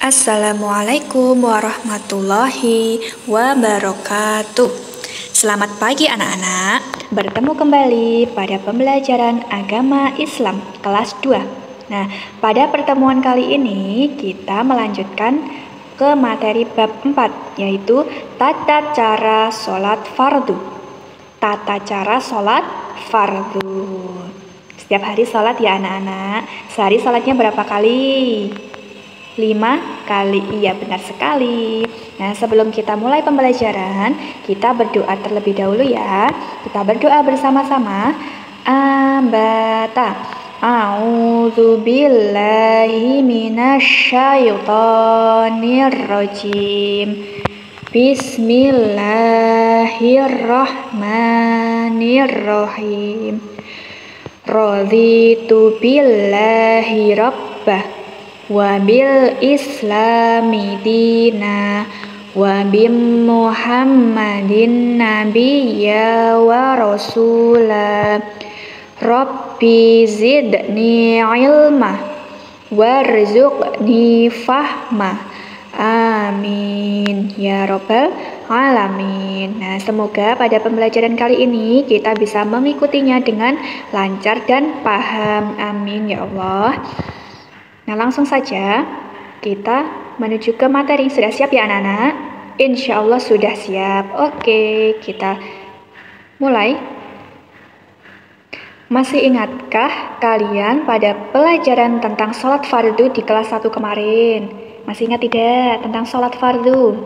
Assalamualaikum warahmatullahi wabarakatuh. Selamat pagi anak-anak. Bertemu kembali pada pembelajaran agama Islam kelas 2. Nah, pada pertemuan kali ini kita melanjutkan ke materi bab 4, yaitu tata cara sholat fardu. Tata cara sholat fardu. Setiap hari sholat ya anak-anak. Sehari sholatnya berapa kali? 5 kali, iya benar sekali. Nah, sebelum kita mulai pembelajaran, kita berdoa terlebih dahulu ya. Kita berdoa bersama-sama. Ambata a'udzu billahi minasyaitonir rajim. Bismillahirrahmanirrahim. Raditu billahi rabbah wa bil islami dina wa bim muhammadin nabiyya wa rasula rabbi zidni ilma warzuqni fahma amin ya rabbal alamin. Nah, semoga pada pembelajaran kali ini kita bisa mengikutinya dengan lancar dan paham, amin ya Allah. Nah, langsung saja kita menuju ke materi. Sudah siap ya anak-anak? Insya Allah sudah siap. Oke, kita mulai. Masih ingatkah kalian pada pelajaran tentang sholat fardu di kelas 1 kemarin? Masih ingat tidak tentang sholat fardu?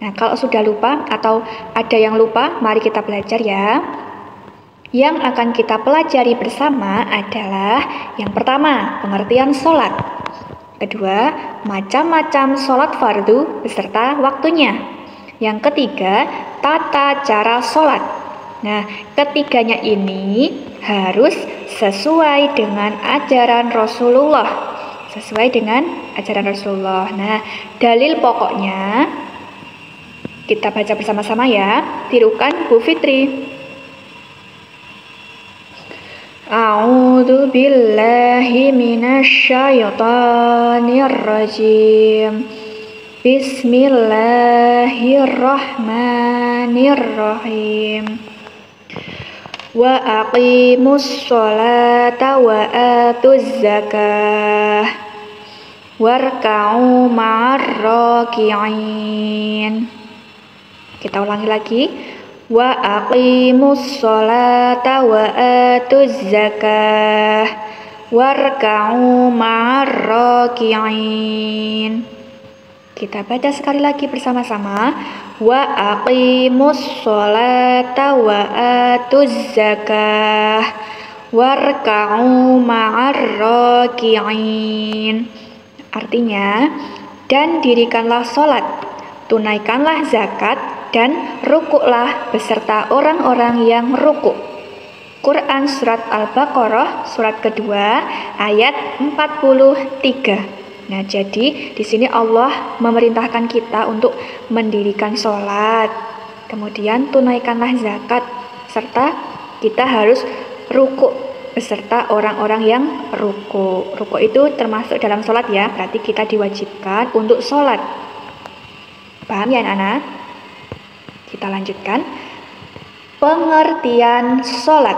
Nah, kalau sudah lupa atau ada yang lupa, mari kita belajar ya. Yang akan kita pelajari bersama adalah yang pertama, pengertian sholat. Kedua, macam-macam sholat fardu beserta waktunya. Yang ketiga, tata cara sholat. Nah, ketiganya ini harus sesuai dengan ajaran Rasulullah. Sesuai dengan ajaran Rasulullah. Nah, dalil pokoknya kita baca bersama-sama ya. Tirukan Bu Fitri. A'udzu billahi minasyaitonir rajim. Bismillahirrahmanirrahim. Wa aqimus sholata wa atuz zakah warka'u ma'ar raki'in. Kita ulangi lagi. Wa aqimus sholata wa atuz zakah warka'u ma'ar raki'in. Kita baca sekali lagi bersama-sama. Wa aqimus sholata wa atuz zakah warka'u ma'ar raki'in. Artinya, dan dirikanlah sholat, tunaikanlah zakat, dan rukuklah beserta orang-orang yang rukuk. Quran Surat Al-Baqarah surat kedua ayat 43. Nah, jadi di sini Allah memerintahkan kita untuk mendirikan sholat, kemudian tunaikanlah zakat, serta kita harus rukuk beserta orang-orang yang rukuk. Rukuk itu termasuk dalam sholat ya, berarti kita diwajibkan untuk sholat. Paham ya anak-anak? Kita lanjutkan. Pengertian sholat.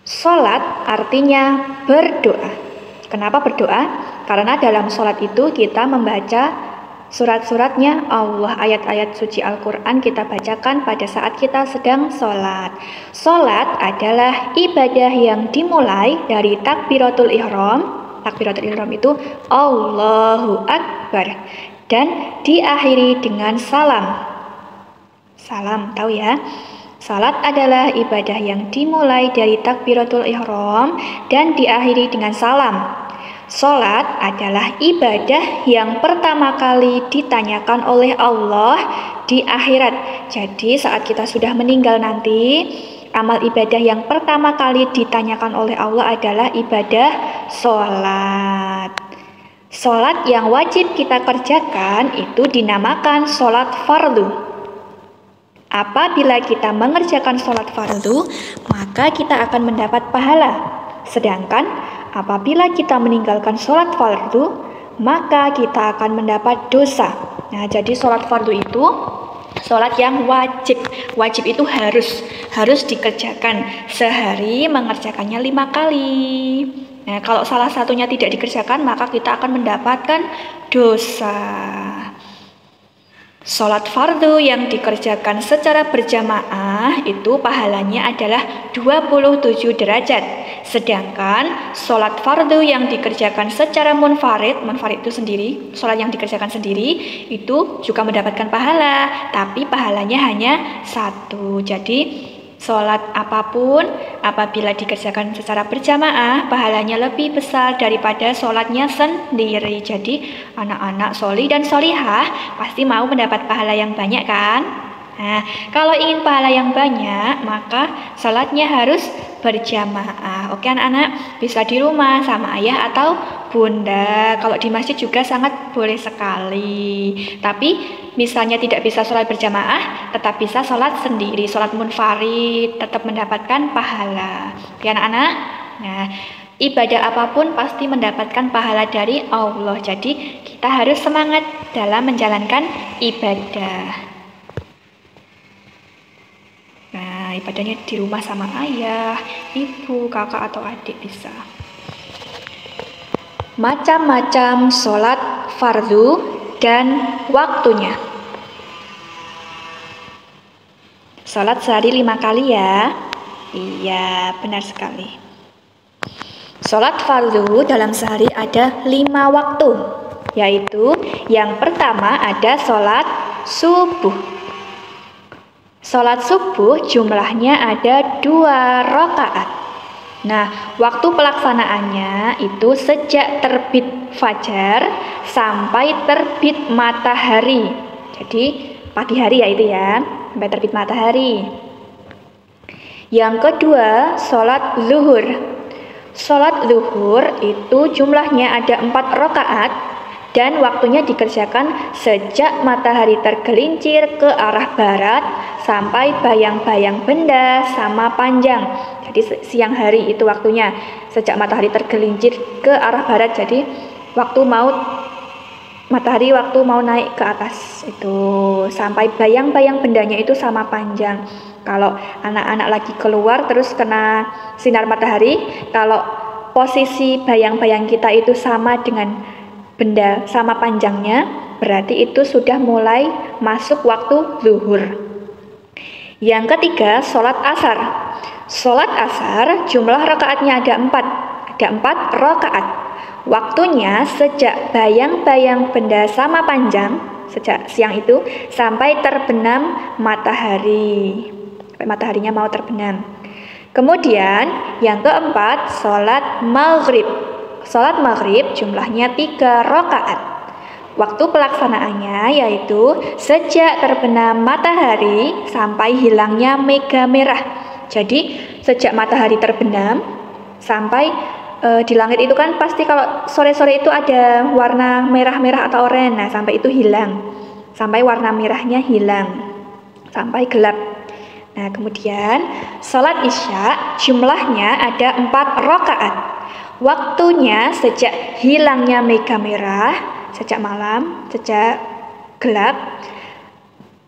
Sholat artinya berdoa. Kenapa berdoa? Karena dalam sholat itu kita membaca surat-suratnya Allah, ayat-ayat suci Al-Quran kita bacakan pada saat kita sedang sholat. Sholat adalah ibadah yang dimulai dari takbiratul ihram. Takbiratul ihram itu Allahu Akbar, dan diakhiri dengan salam. Salam, tahu ya? Salat adalah ibadah yang dimulai dari takbiratul ihram dan diakhiri dengan salam. Salat adalah ibadah yang pertama kali ditanyakan oleh Allah di akhirat. Jadi saat kita sudah meninggal nanti, amal ibadah yang pertama kali ditanyakan oleh Allah adalah ibadah salat. Salat yang wajib kita kerjakan itu dinamakan salat fardu. Apabila kita mengerjakan sholat fardu, maka kita akan mendapat pahala. Sedangkan apabila kita meninggalkan sholat fardu, maka kita akan mendapat dosa. Nah, jadi sholat fardu itu sholat yang wajib. Wajib itu harus dikerjakan. Sehari mengerjakannya 5 kali. Nah, kalau salah satunya tidak dikerjakan, maka kita akan mendapatkan dosa. Sholat fardu yang dikerjakan secara berjamaah itu pahalanya adalah 27 derajat. Sedangkan sholat fardu yang dikerjakan secara munfarid itu sendiri, sholat yang dikerjakan sendiri itu juga mendapatkan pahala, tapi pahalanya hanya 1. Jadi sholat apapun apabila dikerjakan secara berjamaah pahalanya lebih besar daripada sholatnya sendiri. Jadi anak-anak sholih dan sholihah pasti mau mendapat pahala yang banyak kan? Nah, kalau ingin pahala yang banyak maka sholatnya harus berjamaah. Oke anak-anak, bisa di rumah sama ayah atau bunda. Kalau di masjid juga sangat boleh sekali. Tapi misalnya tidak bisa sholat berjamaah, tetap bisa sholat sendiri, sholat munfarid, tetap mendapatkan pahala. Ya anak-anak? Nah, ibadah apapun pasti mendapatkan pahala dari Allah. Jadi kita harus semangat dalam menjalankan ibadah. Nah, ibadahnya di rumah sama ayah, ibu, kakak, atau adik bisa. Macam-macam sholat fardu dan waktunya. Sholat sehari 5 kali ya. Iya, benar sekali. Sholat fardu dalam sehari ada 5 waktu, yaitu yang pertama ada sholat subuh. Sholat subuh jumlahnya ada 2 rakaat. Nah, waktu pelaksanaannya itu sejak terbit fajar sampai terbit matahari. Jadi pagi hari ya itu ya, sampai terbit matahari. Yang kedua, sholat zuhur. Sholat zuhur itu jumlahnya ada 4 rakaat dan waktunya dikerjakan sejak matahari tergelincir ke arah barat sampai bayang-bayang benda sama panjang. Jadi siang hari itu waktunya sejak matahari tergelincir ke arah barat. Jadi waktu mau naik ke atas itu sampai bayang-bayang bendanya itu sama panjang. Kalau anak-anak lagi keluar terus kena sinar matahari, kalau posisi bayang-bayang kita itu sama dengan benda sama panjangnya, berarti itu sudah mulai masuk waktu zuhur. Yang ketiga, sholat asar. Sholat asar jumlah rakaatnya ada 4 rakaat. Waktunya sejak bayang-bayang benda sama panjang, sejak siang itu sampai terbenam matahari, sampai mataharinya mau terbenam. Kemudian yang keempat, sholat maghrib. Sholat maghrib jumlahnya 3 rakaat. Waktu pelaksanaannya yaitu sejak terbenam matahari sampai hilangnya mega merah. Jadi sejak matahari terbenam sampai di langit itu kan pasti kalau sore-sore itu ada warna merah-merah atau oranye. Nah, sampai itu hilang. Sampai warna merahnya hilang. Sampai gelap. Nah, kemudian sholat isya jumlahnya ada 4 rakaat. Waktunya sejak hilangnya mega merah, sejak malam, sejak gelap,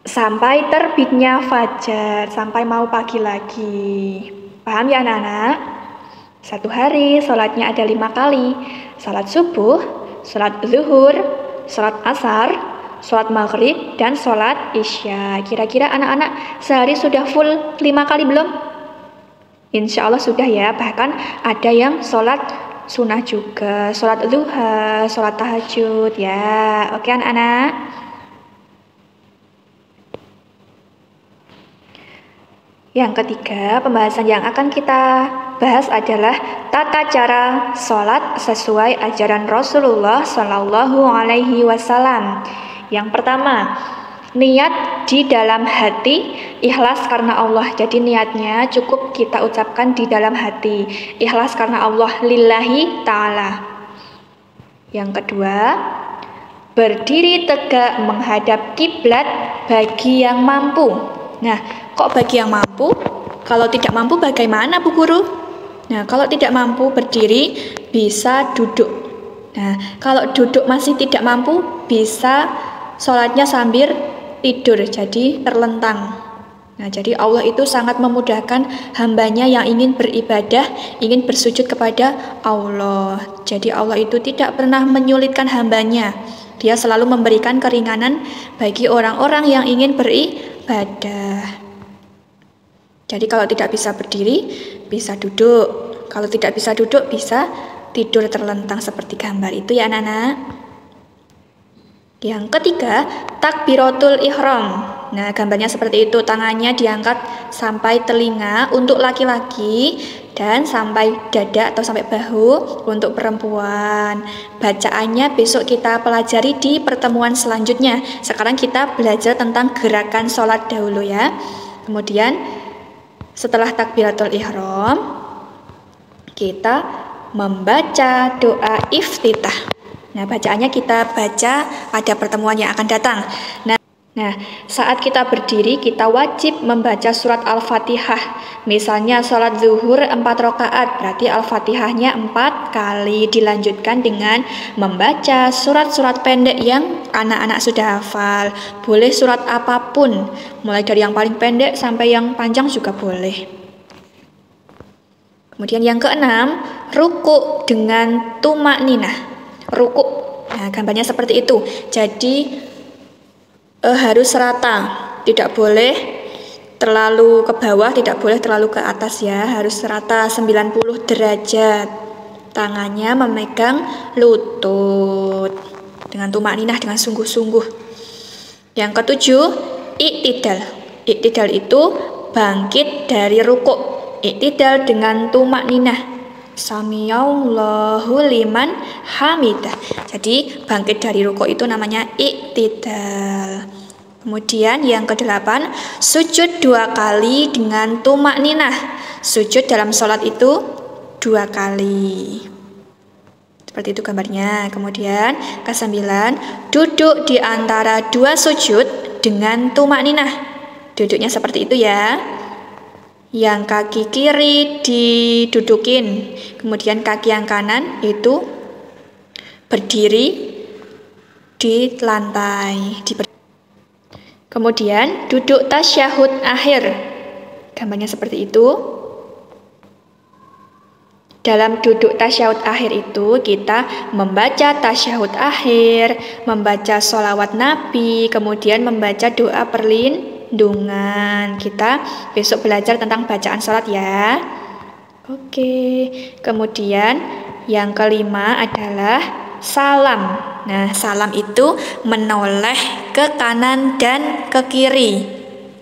sampai terbitnya fajar, sampai mau pagi lagi. Paham ya anak-anak? Satu hari sholatnya ada 5 kali. Sholat subuh, sholat zuhur, sholat asar, sholat maghrib, dan sholat isya. Kira-kira anak-anak sehari sudah full 5 kali belum? Insya Allah sudah ya, bahkan ada yang sholat sunnah juga, sholat duha, sholat tahajud ya. Oke anak-anak. Yang ketiga, pembahasan yang akan kita bahas adalah tata cara sholat sesuai ajaran Rasulullah Shallallahu Alaihi Wasallam. Yang pertama, niat di dalam hati, ikhlas karena Allah. Jadi niatnya cukup kita ucapkan di dalam hati, ikhlas karena Allah, lillahi ta'ala. Yang kedua, berdiri tegak menghadap kiblat bagi yang mampu. Nah, kok bagi yang mampu? Kalau tidak mampu bagaimana Bu Guru? Nah, kalau tidak mampu berdiri, bisa duduk. Nah, kalau duduk masih tidak mampu, bisa sholatnya sambil tidur, jadi terlentang. Nah, jadi Allah itu sangat memudahkan hambanya yang ingin beribadah, ingin bersujud kepada Allah. Jadi Allah itu tidak pernah menyulitkan hambanya. Dia selalu memberikan keringanan bagi orang-orang yang ingin beribadah. Jadi kalau tidak bisa berdiri, bisa duduk. Kalau tidak bisa duduk, bisa tidur terlentang seperti gambar itu ya anak-anak. Yang ketiga, takbiratul ihram. Nah, gambarnya seperti itu, tangannya diangkat sampai telinga untuk laki-laki dan sampai dada atau sampai bahu untuk perempuan. Bacaannya besok kita pelajari di pertemuan selanjutnya. Sekarang kita belajar tentang gerakan sholat dahulu ya. Kemudian setelah takbiratul ihram, kita membaca doa iftitah. Nah, bacaannya kita baca pada pertemuan yang akan datang. Nah, saat kita berdiri, kita wajib membaca surat Al-Fatihah. Misalnya sholat zuhur 4 rakaat, berarti Al-Fatihahnya 4 kali. Dilanjutkan dengan membaca surat-surat pendek yang anak-anak sudah hafal. Boleh surat apapun, mulai dari yang paling pendek sampai yang panjang juga boleh. Kemudian yang keenam, ruku dengan tumak ninah. Ruku, nah gambarnya seperti itu. Jadi harus rata, tidak boleh terlalu ke bawah, tidak boleh terlalu ke atas ya, harus rata 90 derajat. Tangannya memegang lutut dengan tumak ninah, dengan sungguh-sungguh. Yang ketujuh, iktidal. Iktidal itu bangkit dari ruku. Iktidal dengan tumak ninah. Samiyallahu liman hamidah. Jadi bangkit dari ruku itu namanya iktidal. Kemudian yang kedelapan, sujud 2 kali dengan tumak ninah. Sujud dalam sholat itu 2 kali. Seperti itu gambarnya. Kemudian kesembilan, duduk di antara 2 sujud dengan tumak ninah. Duduknya seperti itu ya. Yang kaki kiri didudukin, kemudian kaki yang kanan itu berdiri di lantai. Kemudian duduk tasyahud akhir. Gambarnya seperti itu. Dalam duduk tasyahud akhir itu kita membaca tasyahud akhir, membaca sholawat Nabi, kemudian membaca doa perlindungan. Kita besok belajar tentang bacaan sholat ya. Oke, kemudian yang kelima adalah salam. Nah, salam itu menoleh ke kanan dan ke kiri.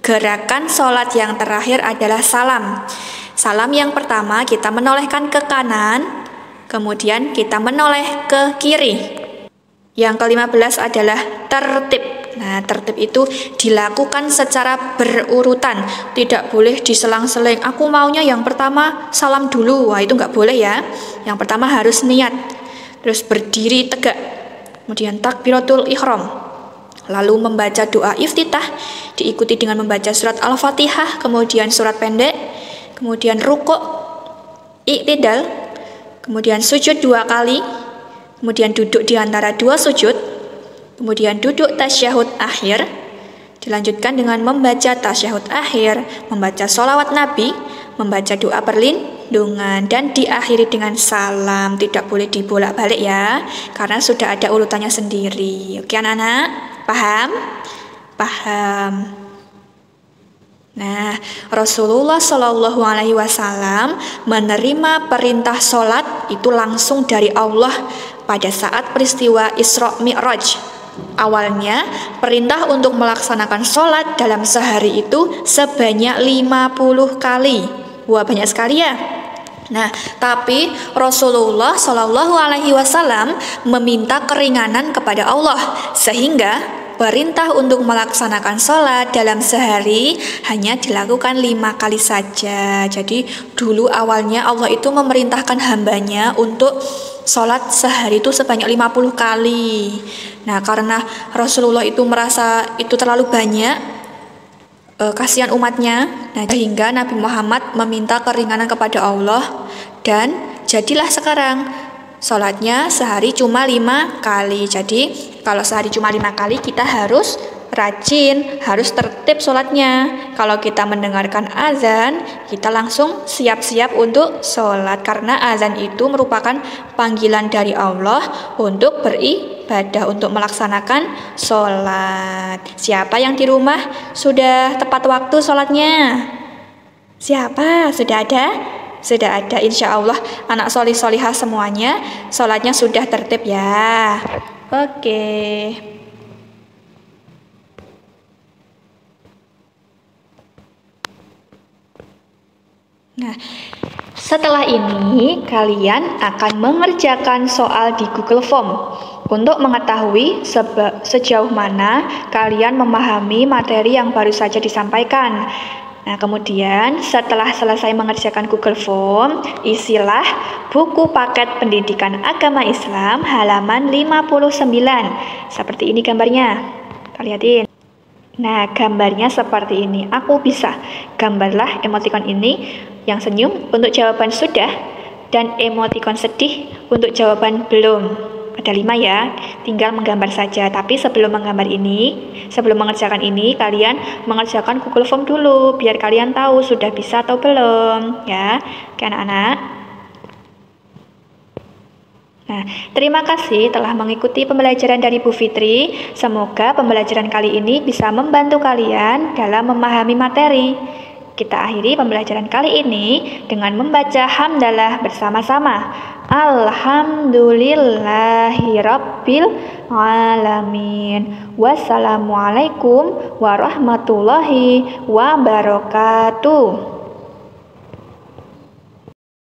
Gerakan sholat yang terakhir adalah salam. Salam yang pertama kita menolehkan ke kanan, kemudian kita menoleh ke kiri. Yang ke-15 adalah tertib. Nah, tertib itu dilakukan secara berurutan, tidak boleh diselang-seling. Aku maunya yang pertama salam dulu, wah itu nggak boleh ya. Yang pertama harus niat, terus berdiri tegak, kemudian takbiratul ihram, lalu membaca doa iftitah, diikuti dengan membaca surat Al-Fatihah, kemudian surat pendek, kemudian rukuk, iktidal, kemudian sujud 2 kali, kemudian duduk di antara 2 sujud, kemudian duduk tasyahud akhir, dilanjutkan dengan membaca tasyahud akhir, membaca sholawat Nabi, membaca doa perlindungan, dan diakhiri dengan salam. Tidak boleh dibolak-balik ya, karena sudah ada urutannya sendiri. Oke anak-anak, paham? Paham. Nah, Rasulullah Shallallahu Alaihi Wasallam menerima perintah sholat itu langsung dari Allah pada saat peristiwa Isra Mi'raj. Awalnya, perintah untuk melaksanakan sholat dalam sehari itu sebanyak 50 kali. Wah, banyak sekali ya. Nah, tapi Rasulullah Shallallahu Alaihi Wasallam meminta keringanan kepada Allah sehingga perintah untuk melaksanakan sholat dalam sehari hanya dilakukan 5 kali saja. Jadi dulu awalnya Allah itu memerintahkan hambanya untuk sholat sehari itu sebanyak 50 kali. Nah, karena Rasulullah itu merasa itu terlalu banyak, kasihan umatnya, nah sehingga Nabi Muhammad meminta keringanan kepada Allah, dan jadilah sekarang sholatnya sehari cuma 5 kali. Jadi kalau sehari cuma 5 kali, kita harus rajin, harus tertib sholatnya. Kalau kita mendengarkan azan, kita langsung siap-siap untuk sholat, karena azan itu merupakan panggilan dari Allah untuk beribadah, untuk melaksanakan sholat. Siapa yang di rumah sudah tepat waktu sholatnya? Siapa? Sudah ada? Sudah ada, insya Allah anak solih solihah semuanya sholatnya sudah tertib ya. Oke. Nah, setelah ini kalian akan mengerjakan soal di Google Form untuk mengetahui sejauh mana kalian memahami materi yang baru saja disampaikan. Nah, kemudian setelah selesai mengerjakan Google Form, isilah buku paket pendidikan agama Islam halaman 59. Seperti ini gambarnya. Kita lihatin. Nah, gambarnya seperti ini. Aku bisa. Gambarlah emotikon ini yang senyum untuk jawaban sudah, dan emotikon sedih untuk jawaban belum. Ada 5 ya, tinggal menggambar saja. Tapi sebelum menggambar ini, sebelum mengerjakan ini, kalian mengerjakan Google Form dulu, biar kalian tahu sudah bisa atau belum ya. Oke anak-anak. Nah, terima kasih telah mengikuti pembelajaran dari Bu Fitri. Semoga pembelajaran kali ini bisa membantu kalian dalam memahami materi. Kita akhiri pembelajaran kali ini dengan membaca hamdalah bersama-sama. Alhamdulillahirabbil alamin. Wassalamualaikum warahmatullahi wabarakatuh.